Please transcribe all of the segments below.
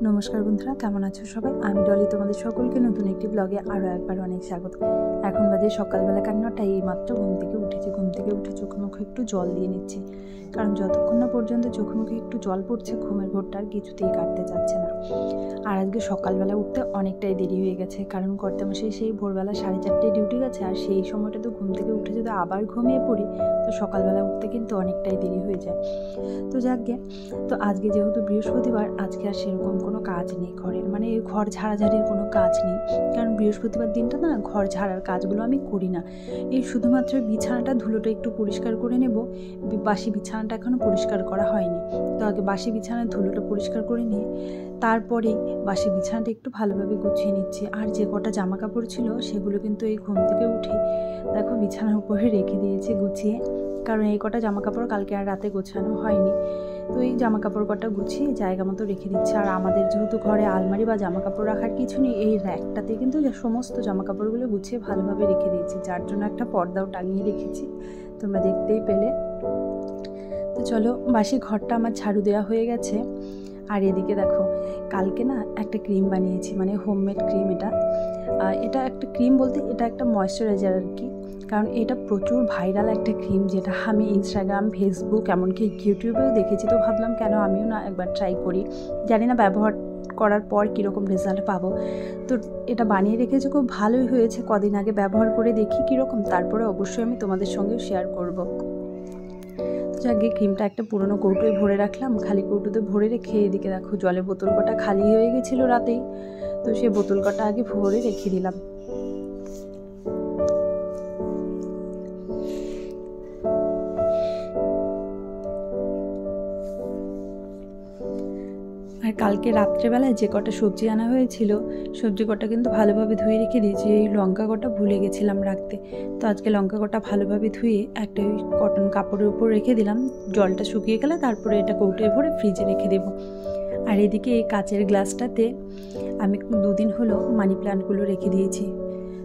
নমস্কার বন্ধুরা, কেমন আছো সবাই? আমি ডলি, তোমাদের সকলকে নতুন একটি ব্লগে আরও একবার অনেক স্বাগত। এখন বাজে সকালবেলা 9টা, এই মাত্র ঘুম থেকে উঠে চোখে মুখে একটু জল দিয়ে নিচ্ছি, কারণ যতক্ষণ না পর্যন্ত চোখে মুখে একটু জল পড়ছে ঘুমের ঘোরটা আর কিছুতেই কাটতে যাচ্ছে না। আর আজকে সকালবেলা উঠতে অনেকটাই দেরি হয়ে গেছে, কারণ কর্তামশাই সেই ভোরবেলা 4:30টায় ডিউটি গেছে, আর সেই সময়টা তো ঘুম থেকে উঠে যদি আবার ঘুমিয়ে পড়ি তো সকালবেলা উঠতে কিন্তু অনেকটাই দেরি হয়ে যায়। তো যাকগে, তো আজকে যেহেতু বৃহস্পতিবার, আজকে আর সেরকম কোনো কাজ নেই ঘরের, মানে ঘর ঝাড়াঝাড়ির কোনো কাজ নেই, কারণ বৃহস্পতিবার দিনটা না ঘর ঝাড়ার কাজগুলো আমি করি না। এই শুধুমাত্র বিছানাটা ধুলোটা একটু পরিষ্কার করে নেব, বাসি বিছানাটা এখনও পরিষ্কার করা হয়নি। তো আগে বাসি বিছানার ধুলোটা পরিষ্কার করে নিয়ে তারপরেই বাসি বিছানাটা একটু ভালোভাবে গুছিয়ে নিচ্ছি। আর যে কটা জামা কাপড় ছিল সেগুলো কিন্তু এই ঘুম থেকে উঠে দেখো বিছানার উপরে রেখে দিয়েছি গুছিয়ে, কারণ এই কটা জামা কাপড় কালকে আর রাতে গোছানো হয়নি। তো এই জামা কাপড় কটা গুছিয়ে জায়গা মতো রেখে দিচ্ছে। আর আমাদের যেহেতু ঘরে আলমারি বা জামা কাপড় রাখার কিছু নেই, এই র্যাকটাতে কিন্তু সমস্ত জামা কাপড়গুলো গুছিয়ে ভালোভাবে রেখে দিয়েছি, যার জন্য একটা পর্দাও টাঙিয়ে রেখেছি, তোমরা দেখতেই পেলে। তো চলো, বাসি ঘরটা আমার ঝাড়ু দেওয়া হয়ে গেছে। আর এদিকে দেখো, কালকে না একটা ক্রিম বানিয়েছি, মানে হোমমেড ক্রিম। এটা একটা ক্রিম বলতে এটা একটা ময়েশ্চারাইজার আর কি, কারণ এটা প্রচুর ভাইরাল একটা ক্রিম, যেটা আমি ইনস্টাগ্রাম, ফেসবুক, এমনকি ইউটিউবেও দেখেছি। তো ভাবলাম কেন আমিও না একবার ট্রাই করি, জানি না ব্যবহার করার পর কীরকম রেজাল্ট পাবো। তো এটা বানিয়ে রেখেছি, খুব ভালোই হয়েছে। কদিন আগে ব্যবহার করে দেখি কীরকম, তারপরে অবশ্যই আমি তোমাদের সঙ্গেও শেয়ার করব। আগে ক্রিমটা একটা পুরনো কৌটোয় ভরে রাখলাম, খালি কৌটোতে ভরে রেখে এদিকে দেখো জলের বোতল কটা খালি হয়ে গেছিলো রাতেই, তো সেই বোতল কটা আগে ভরে রেখে দিলাম। আর কালকে রাত্রেবেলায় যে কটা সবজি আনা হয়েছিল, সবজি কটা কিন্তু ভালোভাবে ধুয়ে রেখে দিয়েছি। এই লঙ্কা কটা ভুলে গেছিলাম রাখতে, তো আজকে লঙ্কা কটা ভালোভাবে ধুয়ে একটা ওই কটন কাপড়ের উপর রেখে দিলাম। জলটা শুকিয়ে গেলে তারপরে এটা কৌটোয় ভরে ফ্রিজে রেখে দেবো। আর এদিকে এই কাচের গ্লাসটাতে আমি 2 দিন হলো মানি প্ল্যান্টগুলো রেখে দিয়েছি,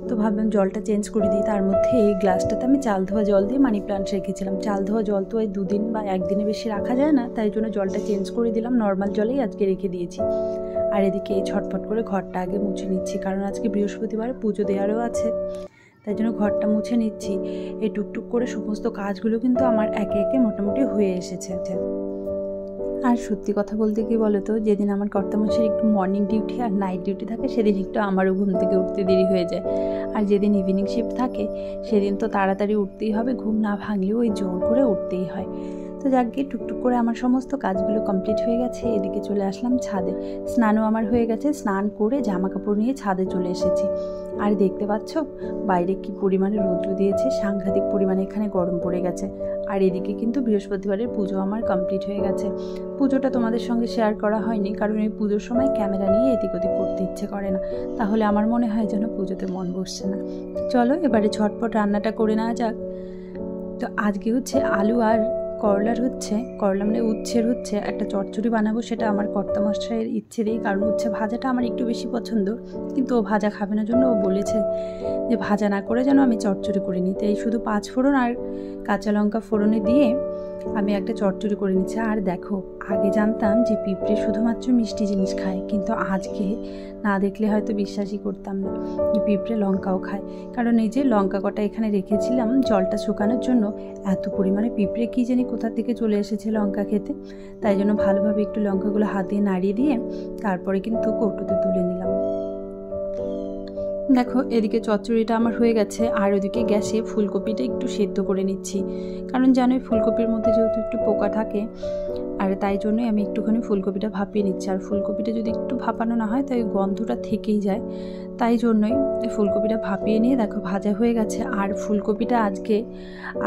তো ভাবলাম জলটা চেঞ্জ করে দিই। তার মধ্যে এই গ্লাসটাতে আমি চাল ধোয়া জল দিয়ে মানি প্ল্যান্ট রেখেছিলাম। চাল ধোয়া জল তো এই 2 দিন বা 1 দিনে বেশি রাখা যায় না, তাই জন্য জলটা চেঞ্জ করে দিলাম, নর্মাল জলেই আজকে রেখে দিয়েছি। আর এদিকে ছটফট করে ঘরটা আগে মুছে নিচ্ছি, কারণ আজকে বৃহস্পতিবার পুজো দেওয়ারও আছে, তাই জন্য ঘরটা মুছে নিচ্ছি। এই টুকটুক করে সমস্ত কাজগুলো কিন্তু আমার একে একে মোটামুটি হয়ে এসেছে। আর সত্যি কথা বলতে কি বলো তো, যেদিন আমার কর্তামশাই একটু মর্নিং ডিউটি আর নাইট ডিউটি থাকে সেদিন একটু আমারও ঘুম থেকে উঠতে দেরি হয়ে যায়, আর যেদিন ইভিনিং শিফট থাকে সেদিন তো তাড়াতাড়ি উঠতেই হবে, ঘুম না ভাঙলেও ওই জোর করে উঠতেই হয়। তো যাকে টুকটুক করে আমার সমস্ত কাজগুলো কমপ্লিট হয়ে গেছে। এদিকে চলে আসলাম ছাদে, স্নানও আমার হয়ে গেছে। স্নান করে জামা কাপড় নিয়ে ছাদে চলে এসেছি। আর দেখতে পাচ্ছ বাইরে কি পরিমাণে রৌদ্র দিয়েছে, সাংঘাতিক পরিমাণে এখানে গরম পড়ে গেছে। আর এদিকে কিন্তু বৃহস্পতিবারের পুজো আমার কমপ্লিট হয়ে গেছে। পুজোটা তোমাদের সঙ্গে শেয়ার করা হয়নি, কারণ এই পুজোর সময় ক্যামেরা নিয়ে এদিক ওদিক করতে ইচ্ছে করে না, তাহলে আমার মনে হয় যেন পুজোতে মন বসছে না। চলো এবারে ঝটপট রান্নাটা করে নেওয়া যাক। তো আজকে হচ্ছে আলু আর করলা মানে উচ্ছের একটা চচ্চড়ি বানাবো। সেটা আমার কর্তামশাইয়ের ইচ্ছেরই, কারণ উচ্ছে ভাজাটা আমার একটু বেশি পছন্দ, কিন্তু ও ভাজা খাবে না, জন্য ও বলেছে যে ভাজা না করে যেন আমি চচ্চড়ি করে নিতে। এই শুধু 5 ফোড়ন আর কাঁচা লঙ্কা ফোড়নে দিয়ে আমি একটা চচ্চড়ি করে নিচ্ছি। আর দেখো, আগে জানতাম যে পিঁপড়ে শুধুমাত্র মিষ্টি জিনিস খায়, কিন্তু আজকে না দেখলে হয়তো বিশ্বাসই করতাম না যে পিঁপড়ে লঙ্কাও খায়। কারণ এই যে লঙ্কা কটা এখানে রেখেছিলাম জলটা শুকানোর জন্য, এত পরিমাণে পিঁপড়ে কী জানি কোথা থেকে চলে এসেছে লঙ্কা খেতে, তাই জন্য ভালোভাবে একটু লঙ্কাগুলো হাত দিয়ে নাড়িয়ে দিয়ে তারপরে কিন্তু কৌটোতে তুলে নিলাম। দেখো এদিকে চচ্চড়িটা আমার হয়ে গেছে, আর ওদিকে গ্যাসে ফুলকপিটা একটু সেদ্ধ করে নিচ্ছি, কারণ জানোই ফুলকপির মধ্যে যেহেতু একটু পোকা থাকে, আর তাই জন্যই আমি একটুখানি ফুলকপিটা ভাপিয়ে নিচ্ছি। আর ফুলকপিটা যদি একটু ভাপানো না হয় তাই গন্ধটা থেকেই যায়, তাই জন্যই ফুলকপিটা ভাপিয়ে নিয়ে দেখো ভাজা হয়ে গেছে। আর ফুলকপিটা আজকে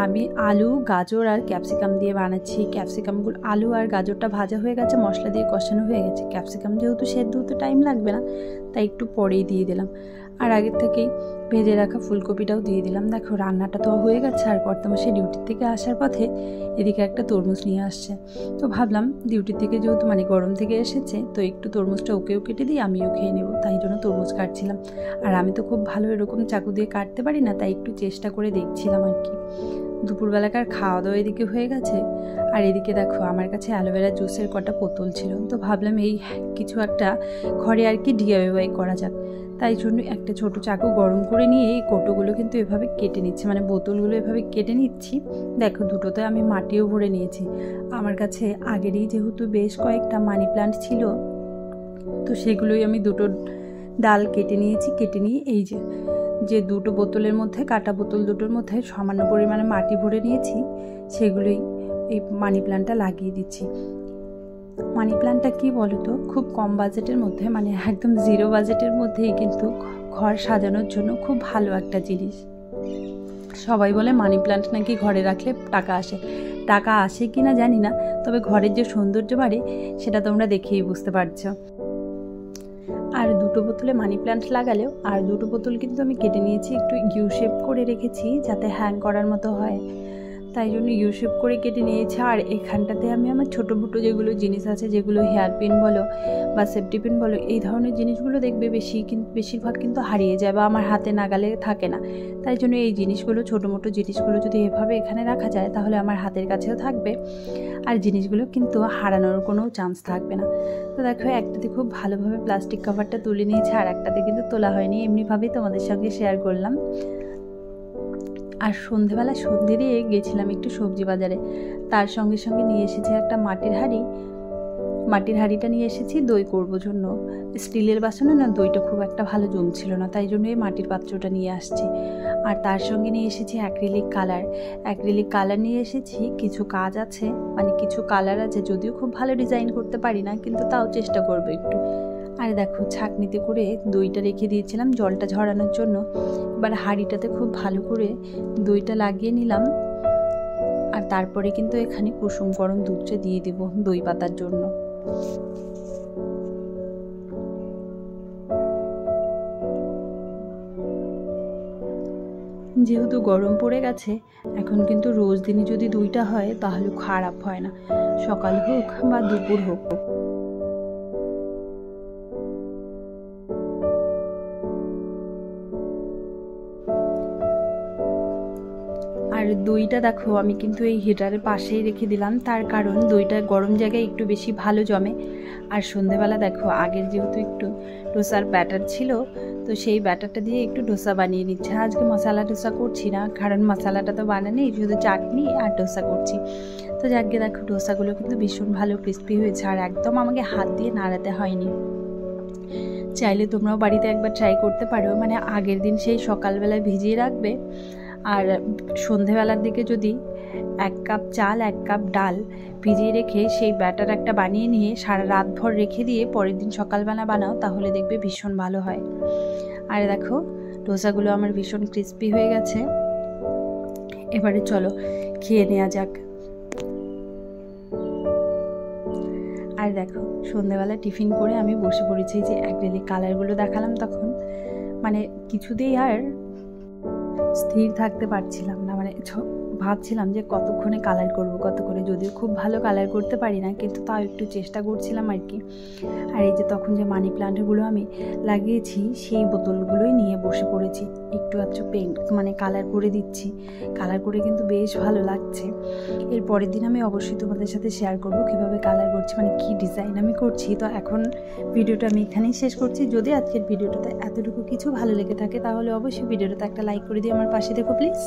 আমি আলু, গাজর আর ক্যাপসিকাম দিয়ে বানাচ্ছি। ক্যাপসিকামগুলো, আলু আর গাজরটা ভাজা হয়ে গেছে, মশলা দিয়ে কষানো হয়ে গেছে। ক্যাপসিকাম যেহেতু সেদ্ধ হতে টাইম লাগবে না, তাই একটু পরেই দিয়ে দিলাম। আর আগের থেকেই ভেজে রাখা ফুলকপিটাও দিয়ে দিলাম। দেখো রান্নাটা তো হয়ে গেছে। আর কর্তামশাই ডিউটির থেকে আসার পথে এদিকে একটা তরমুজ নিয়ে আসছে, তো ভাবলাম ডিউটি থেকে যেহেতু মানে গরম থেকে এসেছে, তো একটু তরমুজটা ওকেও কেটে দিই, আমিও খেয়ে নেব, তাই জন্য তরমুজ কাটছিলাম। আর আমি তো খুব ভালো এরকম চাকু দিয়ে কাটতে পারি না, তাই একটু চেষ্টা করে দেখছিলাম আর কি। দুপুরবেলাকার খাওয়া দাওয়া এদিকে হয়ে গেছে। আর এদিকে দেখো আমার কাছে অ্যালোভেরা জুসের কটা বোতল ছিল, তো ভাবলাম এই কিছু একটা ঘরে আর কি DIY করা যাক। তাই জন্য একটা ছোট চাকু গরম করে নিয়ে এই কৌটোগুলো কিন্তু এভাবে কেটে নিচ্ছি, মানে বোতলগুলো এভাবে কেটে নিচ্ছি। দেখো দুটোতে আমি মাটিও ভরে নিয়েছি। আমার কাছে আগেরই যেহেতু বেশ কয়েকটা মানি প্লান্ট ছিল, তো সেগুলোই আমি দুটো ডাল কেটে নিয়েছি। কেটে নিয়ে এই যে দুটো বোতলের মধ্যে, কাটা বোতল দুটোর মধ্যে সামান্য পরিমাণে মাটি ভরে নিয়েছি, সেগুলোই এই মানি প্ল্যান্টটা লাগিয়ে দিচ্ছি। মানি প্ল্যান্টটা কী বলো তো, খুব কম বাজেটের মধ্যে, মানে একদম 0 বাজেটের মধ্যেই কিন্তু ঘর সাজানোর জন্য খুব ভালো একটা জিনিস। সবাই বলে মানি প্ল্যান্ট নাকি ঘরে রাখলে টাকা আসে। টাকা আসে কি না জানি না, তবে ঘরের যে সৌন্দর্য বাড়ে সেটা তোমরা দেখেই বুঝতে পারছো। আর দুটো বোতলে মানি প্ল্যান্ট লাগালেও, আর দুটো বোতল কিন্তু আমি কেটে নিয়েছি, একটু ইউ শেপ করে রেখেছি যাতে হ্যাং করার মতো হয়, তাই জন্য ইউ শেপ করে কেটে নিয়েছি। আর এখানটাতে আমি আমার ছোটো মোটো যেগুলো জিনিস আছে, যেগুলো হেয়ার পিন বলো বা সেফটি পিন বলো, এই ধরনের জিনিসগুলো দেখবে বেশিরভাগ কিন্তু হারিয়ে যায় বা আমার হাতে নাগালে থাকে না। তাই জন্য এই জিনিসগুলো, ছোটো মোটো জিনিসগুলো যদি এভাবে এখানে রাখা যায় তাহলে আমার হাতের কাছেও থাকবে, আর জিনিসগুলো কিন্তু হারানোর কোনো চান্স থাকবে না। তো দেখো একটাতে খুব ভালোভাবে প্লাস্টিক কভারটা তুলে নিয়েছে, আর একটাতে কিন্তু তোলা হয়নি, এমনিভাবেই তোমাদের সঙ্গে শেয়ার করলাম। আর সন্ধেবেলা সন্ধে দিয়ে গেছিলাম একটু সবজি বাজারে, তার সঙ্গে সঙ্গে নিয়ে এসেছি একটা মাটির হাঁড়িটা নিয়ে এসেছি দই করবো জন্য। স্টিলের বাসনে না দইটা খুব একটা ভালো জমছিল না, তাই জন্য এই মাটির পাত্রটা নিয়ে আসছি। আর তার সঙ্গে নিয়ে এসেছি অ্যাক্রিলিক কালার নিয়ে এসেছি। কিছু কাজ আছে, মানে কিছু কালার আছে, যদিও খুব ভালো ডিজাইন করতে পারি না, কিন্তু তাও চেষ্টা করবো একটু। আর দেখো ছাঁকনিতে করে দইটা রেখে দিয়েছিলাম জলটা ঝরানোর জন্য। এবার হাঁড়িটাতে খুব ভালো করে দইটা লাগিয়ে নিলাম, আর তারপরে কিন্তু এখানে কুসুম গরম দুধটা দিয়ে দেব দই পাতার জন্য। যেহেতু গরম পড়ে গেছে, এখন কিন্তু রোজ দিনই যদি দইটা হয় তাহলে খারাপ হয় না, সকাল হোক বা দুপুর হোক। আর দইটা দেখো আমি কিন্তু এই হিটারের পাশেই রেখে দিলাম, তার কারণ দইটা গরম জায়গায় একটু বেশি ভালো জমে। আর সন্ধেবেলা দেখো আগের যেহেতু একটু ডোসার ব্যাটার ছিল, তো সেই ব্যাটারটা দিয়ে একটু ডোসা বানিয়ে নিচ্ছে। আজকে মশলা ডোসা করছি না, কারণ মশলাটা তো বানানেই, শুধু চাটনি আর ডোসা করছি। তো যাকে দেখো ডোসাগুলো কিন্তু ভীষণ ভালো ক্রিস্পি হয়েছে, আর একদম আমাকে হাত দিয়ে নাড়াতে হয়নি। চাইলে তোমরাও বাড়িতে একবার ট্রাই করতে পারো, মানে আগের দিন সেই সকালবেলায় ভিজিয়ে রাখবে, আর সন্ধেবেলার দিকে যদি 1 কাপ চাল 1 কাপ ডাল ভিজিয়ে রেখে সেই ব্যাটার একটা বানিয়ে নিয়ে সারা রাত ভর রেখে দিয়ে পরের দিন সকালবেলা বানাও, তাহলে দেখবে ভীষণ ভালো হয়। আর দেখো ডোসাগুলো আমার ভীষণ ক্রিস্পি হয়ে গেছে। এবারে চলো খেয়ে নেওয়া যাক। আর দেখো সন্ধেবেলা টিফিন করে আমি বসে পড়েছি, যে অ্যাক্রিলিক কালারগুলো দেখালাম তখন, মানে কিছুতেই আর স্থির থাকতে পারছিলাম না, মানে ভাবছিলাম যে কতক্ষণে কালার করব, কত করে, যদিও খুব ভালো কালার করতে পারি না, কিন্তু তাও একটু চেষ্টা করছিলাম আর কি। আর এই যে তখন যে মানি প্লান্টগুলো আমি লাগিয়েছি সেই বোতলগুলোই নিয়ে বসে পড়েছি, একটু আধটু পেন্ট মানে কালার করে দিচ্ছি। কালার করে কিন্তু বেশ ভালো লাগছে। এর পরের দিন আমি অবশ্যই তোমাদের সাথে শেয়ার করব কীভাবে কালার করছি, মানে কী ডিজাইন আমি করছি। তো এখন ভিডিওটা আমি এখানেই শেষ করছি। যদি আজকের ভিডিওটাতে এতটুকু কিছু ভালো লেগে থাকে তাহলে অবশ্যই ভিডিওটাতে একটা লাইক করে দিয়ে আমার পাশে দেখো প্লিজ।